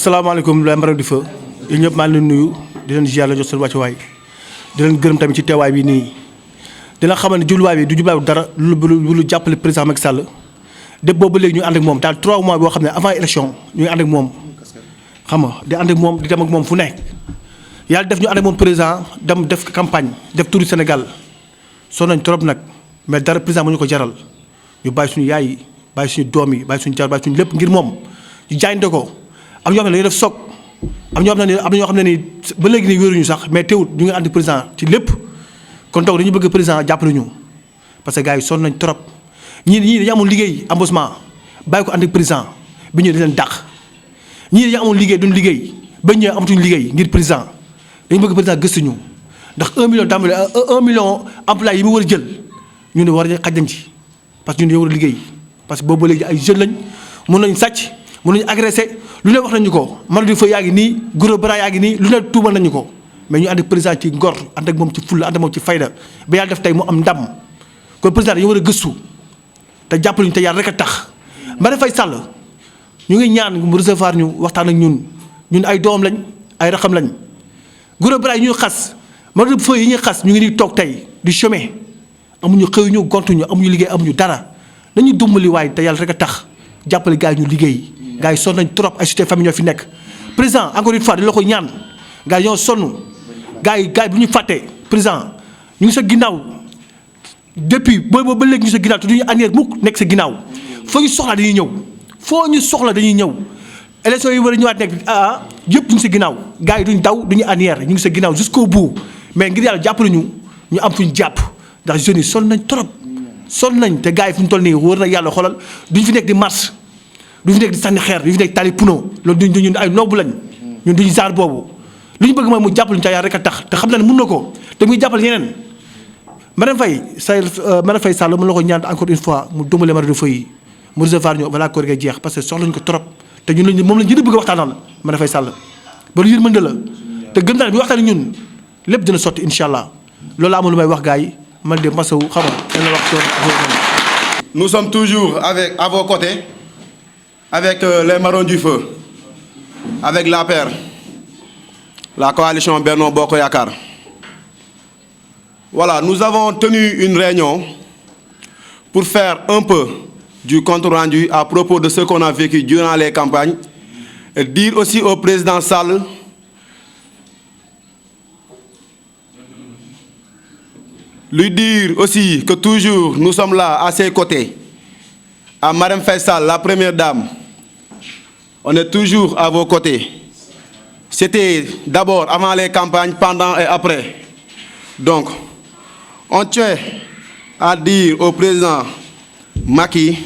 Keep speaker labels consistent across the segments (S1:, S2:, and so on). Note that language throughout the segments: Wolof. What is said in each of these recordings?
S1: asalaamaaleykum les marins du feu yéen ñëpp maa ngi leen nuyu di leen ziar la jox seen wàccuwaay di leen gërëm tamit ci teewaay bi nii dina xamal ne jubluwaay bi du jubluwaay dara lu jàppale président Macky Sall dépp boobu ba léegi ñu ànd ak moom daal 3 mois boo xam ne avant élection ñu ngi ànd ak moom xam nga di ànd ak moom di dem ak moom fu nekk yàlla def ñu ànd ak moom président dem def campagne def tour du Sénégal sonn nañ trop nag mais dara président mu ñu ko jaral ñu bàyyi suñu yaay yi bàyyi suñu doom yi bàyyi suñu jar bàyyi suñu lépp ngir moom ñu jaayante ko am ñoo xam ne dañuy def soog am ñoo xam ne ni ba léegi nii wéeruñu sax mais teewut ñu ngi ànd président ci lépp kon donc dañu bëgg président jàppale ñu parce que gars yi sonn nañ trop ñii dañu amoon liggéey embauchement bàyyi ko ànd ak président bi ñëwee dañ leen dàq ñii dañu amoon liggéey duñ liggéey ba ñëwee amatuñu liggéey ngir président dañu bëgg président gëstuñu ndax 1 million tàmbali 1 million employés yi mu war a jël ñu ne war a xaj nañ ci parce que ñun dañoo war a liggéey parce que boobu ba léegi ay jeunes lañ mën nañu sàcc mën nañu agressé lu ne wax nañu ko man di fa yaa ngi nii gros bras yaa ngi nii lu ne tuumal nañu ko mais ñu ànd ak président ci ngor ànd ak moom ci fulla ànd ak moom ci fayda ba yàlla def tey mu am ndam kon président dañu war a gëstu te jàppale ñu te yàlla rek a tax Marème Faye Sall ñu ngi ñaan mu recevoir ñu waxtaan ak ñun ay doom lañ ay raxam lañ gros bras yi ñuy xas man di fa yi ñuy xas ñu ngi nii toog tey di chômer amuñu xëy ñu gontuñu amuñu liggéey amuñu dara nañu dimbali waaye te yàlla rek a tax jàppale gars yi ñu liggéey gars yi sonn nañ trop ay société famille ñoo fi nekk président encore une fois di la ko ñaan gars yi ñoo sonn gars yi bu ñu fàttee président ñu ngi sa ginnaaw depuis boobu ba léegi ñu sa ginnaaw te duñu arrière mukk nekk sa ginnaaw foo ñu soxla dañuy ñëw foo ñu soxla dañuy ñëw élection yi war a ñëwaat nekk yëpp ñu ngi sa ginnaaw gars yi duñ daw duñu arrière ñu ngi sa ginnaaw jusqu'au bout mais ngir yàlla jàppale ñu am fuñ jàpp ndax jeunes yi sonn nañ trop sonn nañ te gars yi fu ñu toll nii wóor na yàlla xoolal duñ fi nekk di marche duñ fi nekk di sànni xeer duñ fi nekk tali puno loolu ñun ay noobu lañ ñun duñu jaar boobu lu ñu bëgg mooy mu jàppale ñu te yàlla rek a tax te xam na ne mën na ko te muy jàppale ñeneen Marème Faye Sall mën na ko ñaan encore une fois mu dimbali Marème Faye yi mu recevoir ñu balaa koor gi jeex parce que soxlañ ko trop te ñun lañ moom lañ gën a bëgg a waxtaanal Marème Faye Sall ba lu yërmande la te gëm naa ne bi waxtaan ñun lépp dina sotti incha allah loolu amul lu may wax gars yi man de masawu xam nga wax
S2: Nous sommes toujours à vos côtés, avec les Marrons du Feu, avec l'APR, la coalition Benno Bokk Yakaar. Voilà, nous avons tenu une réunion pour faire un peu du compte rendu à propos de ce qu'on a vécu durant les campagnes et dire aussi au président Sall lui dire aussi que toujours nous sommes là à ses côtés. À Marème Faye Sall, la première dame, on est toujours à vos côtés. C'était d'abord avant les campagnes, pendant et après. Donc, on tient à dire au président Macky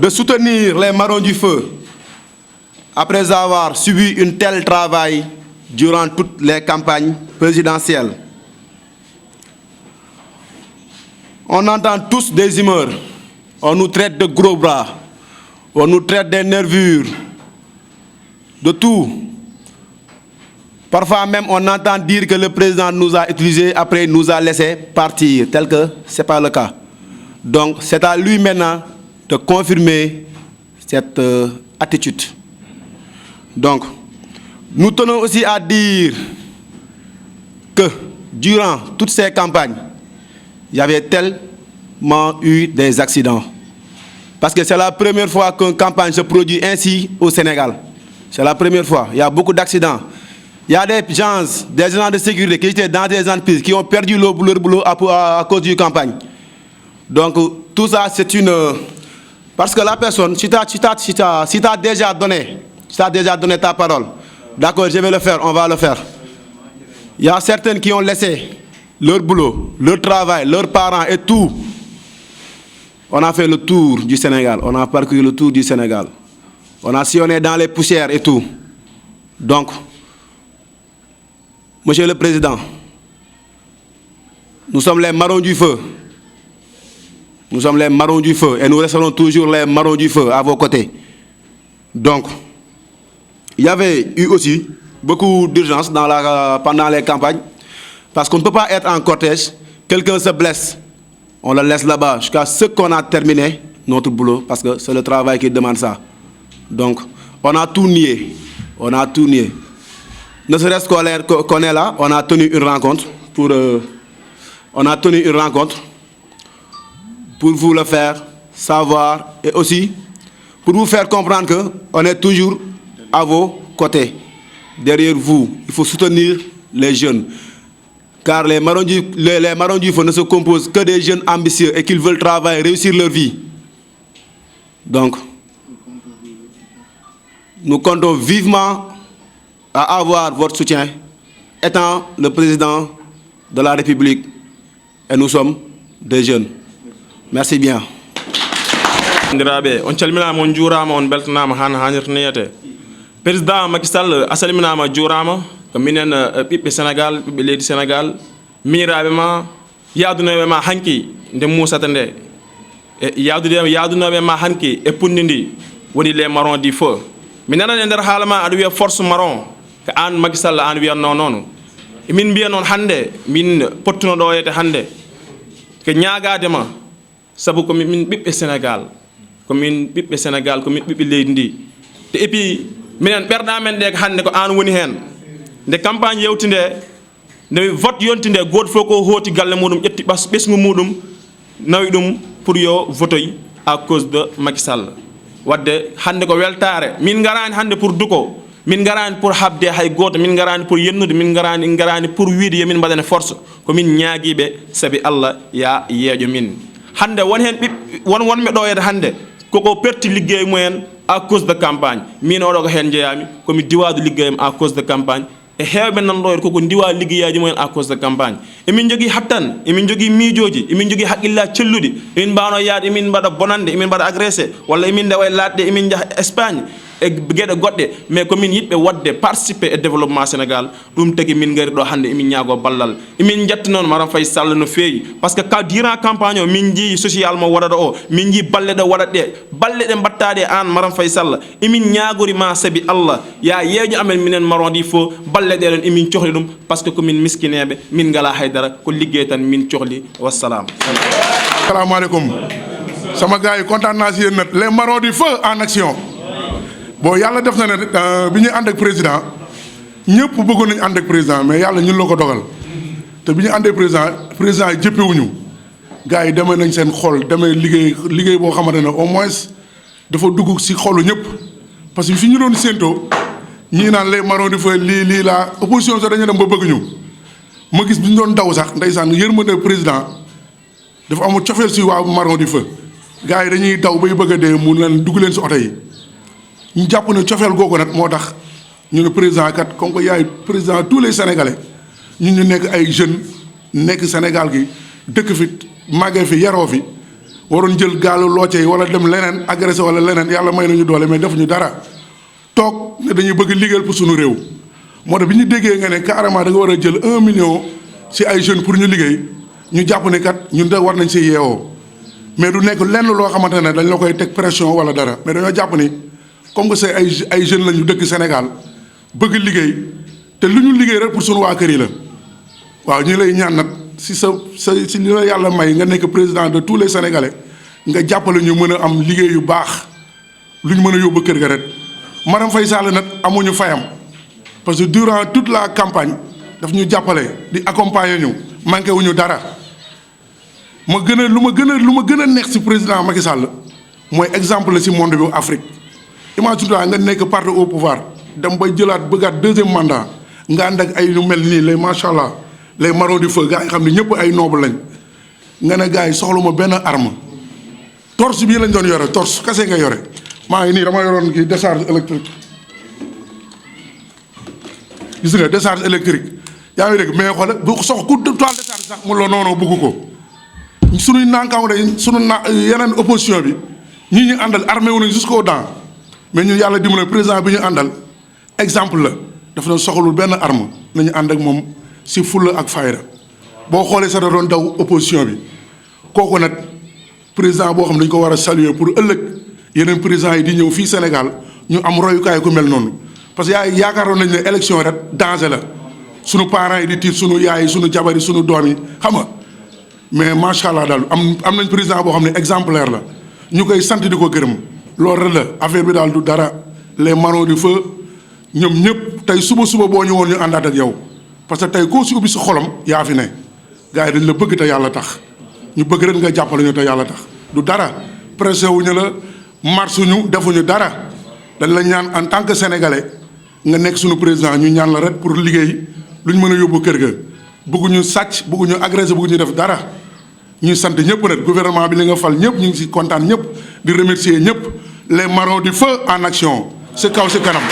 S2: de soutenir les Marrons du Feu après avoir subi un tel travail durant toutes les campagnes présidentielles. On entend tous des humeurs. On nous traite de gros bras. On nous traite des nervures. De tout. Parfois même, on entend dire que le président nous a utilisés, après nous a laissé partir, tel que ce n'est pas le cas. Donc, c'est à lui maintenant de confirmer cette attitude. Donc, nous tenons aussi à dire que durant toutes ces campagnes, il y avait tellement eu des accidents. Parce que c'est la première fois qu'une campagne se produit ainsi au Sénégal. C'est la première fois. Il y a beaucoup d'accidents. Il y a des gens de sécurité qui étaient dans des entreprises qui ont perdu leur boulot à cause d'une campagne. Donc, tout ça, c'est une... Parce que la personne, si tu as déjà donné ta parole, d'accord, je vais le faire, on va le faire. Il y a certaines qui ont laissé leur boulot, leur travail, leurs parents et tout. On a fait le tour du Sénégal, on a parcouru le tour du Sénégal. On a sillonné dans les poussières et tout. Donc, Monsieur le Président, nous sommes les Marrons du Feu. Nous sommes les Marrons du Feu et nous resterons toujours les Marrons du Feu à vos côtés. Donc, il y avait eu aussi beaucoup d'urgence pendant les campagnes. Parce qu'on ne peut pas être en cortège, quelqu'un se blesse, on le laisse là-bas jusqu'à ce qu'on a terminé notre boulot, parce que c'est le travail qui demande ça. Donc, on a tout nié. On a tout nié. Ne serait-ce qu'on est là, on a tenu une rencontre pour vous le faire savoir et aussi pour vous faire comprendre qu'on est toujours à vos côtés, derrière vous. Il faut soutenir les jeunes. Car les marrons du feu ne se composent que des jeunes ambitieux et qui veulent travailler, réussir leur vie. Donc, nous comptons vivement à avoir votre soutien, étant le président de la République, et nous sommes des jeunes. Merci bien.
S3: On calminama on juurama on beltanama han hanirniyete président Macky Sall a salminama juurama ko minen ɓiɓɓe Sénégal ɓiɓɓe leydi Sénégal miñiraɓe ma yaadunoɓe ma hanki nde musata nde e yaadunoɓe ma hanki e punndi ndi woni les marrons du feu mi nanani e nder haala ma aɗa wiya force marron ko an Macky Sall an wiyatno noon emin mbiya noon hannde min pottuno ɗo yete hannde ko ñaagadema sabu komin ɓiɓɓe Sénégal komin ɓiɓɓe Sénégal komin ɓiɓɓe leydi ndi te et puis minen ɓerɗa men ɗe ko hannde ko an woni hen nde campagne yewti nde nde vote yonti nde goto fof ko hooti galle muɗum ƴetti ɓesgu muɗum nawi ɗum pour yo votoy à cause de Macky Sall wadde hannde ko weltare min garani hannde pour duko min garani pour habde hay goto min garani pour yennude min garani pour wiide yomin mbaɗane force komin ñaaguiɓe saabi Allah ya yeeƴo min hannde won hen wonɓe ɗo yede hannde koko perti liggey mumen à cause de campagne min oɗo ko hen jeeyami komi diwadu liggeyam à cause de campagne e heewɓe nanɗo koko ndiwa liggeyaji mumen à cause de campagne emin jogui hattan emin jogui miijoji emin jogui haqqillaji celluɗi emin mbawno yaade emin mbaɗa bonande emin mbaɗa agressé walla emin ndewa ladde emin jaaha Espagne e gueɗe goɗɗe mais komin yiɗɓe wadde participer e développement Sénégal ɗum tagui min gari ɗo hannde emin ñaago ballal emin jetta noon Marième Faye Sall no feewi par ce que durant campagne o min jii social mo waɗata o min jii balle ɗe waɗat ɗe balle ɗe mbattaɗe an Marième Faye Sall emin ñaagori ma saabi Allah ya yeeƴo amen minen marron ɗi fof balle ɗe ɗon emin cohli ɗum par ce que komin miskineɓe min ngala haydara ko liggey tan min cohli wassalam.
S4: Assalamu alaikum sama gars yi kontaan naa si yéen nag les marrons du feu en action. bon yàlla def na ne bi ñuy ànd ak président ñëpp bëggoon nañu ànd ak président mais yàlla ñun la ko dogal te bi ñu àndee président yi jëppewuñu gars yi demee nañ seen xol demee liggéey boo xamante ne au moins dafa dugg si xolu ñëpp parce que fi ñu doon séentoo ñii naan les marrons du feu lii laa opposition sax dañu dem ba bëgg ñu ma gis bi ñu doon daw sax ndeysaan yërmande président dafa amul cofeel si waa marrons du feu gars yi dañuy daw bay bëgg a dee mu leen dugg leen si oto yi. ñu jàpp ne cofeel googu nag moo tax ñu ne président kat comme que yaay président tous les sénégalais ñun ñu nekk ay jeunes nekk Sénégal gi dëkk fi màggee fi yaroo fi waroon jël gaalu looce yi wala dem leneen agressé wala leneen yàlla may nañu doole mais defuñu dara toog ne dañuy bëgg liggéeyal pour suñu réew. moo tax bi ñu déggee nga ne carrément da nga war a jël 1 million si ay jeunes pour ñu liggéey ñu jàpp ne kat ñun de war nañ si yeewoo mais du nekk lenn loo xamante ne dañ la koy teg pression wala dara mais dañoo jàpp ni. comme que c'est ay jeunes lañu dëkk Sénégal bëgg liggéey te lu ñu liggéey rek pour sunu waa kër yi la waaw ñu lay ñaan nag si si li la yàlla may nga nekk président de tous les Sénégalais nga jàppale ñu mën a am liggéey yu baax lu ñu mën a yóbbu kër ga rek Marième Faye Sall nag amuñu fayam parce que durant toute la campagne daf ñu jàppale di accompagner ñu manqué wuñu dara lu ma gën a neex si président Macky Sall mooy exemple la si monde bi Afrique. imagine toi nga nekk parti au pouvoir dem ba jëlaat bëggaat deuxième mandat nga ànd ak ay lu mel nii les macha allah les marrons du feu gars yi xam ne ñëpp ay noble lañ nga ne gars yi soxluma benn arme torche bii lañ doon yore torche kase nga yore maa ngi nii dama yoroon kii décharge électrique gis nga décharge électrique yaa ngi dégg mais xoolal bu sox ku toile décharge sax mu la noonu bugg ko suñuy nankaaw de sunu yeneen opposition bi ñi ñu àndal armé wu nañ jusqu'aux dents mais ñun yàlla dimbali président bi ñu àndal exemple la dafa doon soxlul benn arme nañu ànd ak moom si fulla ak fayda boo xoolee sax da doon daw opposition bi kooku nag président boo xam ne dañu ko war a saluer pour ëllëg yeneen président yi di ñëw fii Sénégal ñu am royukaay ku mel noonu parce que yaakaaroon nañ ne élection rek danger la sunu parents yi di tiit sunu yaay yi sunu jabar yi sunu doom yi xam nga mais macha allah daal am nañ président boo xam ne exemplaire la ñu koy sant di ko gërëm. loolu rek la affaire bi daal du dara les marrons du feu ñoom ñëpp tey suba boo ñëwoon ñu àndaat ak yow parce que tey koo si ubbi si xolam yaa fi ne gars yi dañ la bëgg te yàlla tax ñu bëgg rek nga jàppale ñu te yàlla tax du dara pressé wuñu la marsuñu defuñu dara dañ la ñaan en tant que sénégalais nga nekk suñu président ñu ñaan la rek pour liggéey lu ñu mën a yóbbu kër ga bëgguñu sàcc bëgguñu agressé bëgguñu def dara ñuy sant ñëpp nag gouvernement bi li nga fal ñëpp ñu ngi si kontaan ñëpp di remercier ñëpp les marrons du feu en action si kaw si kanam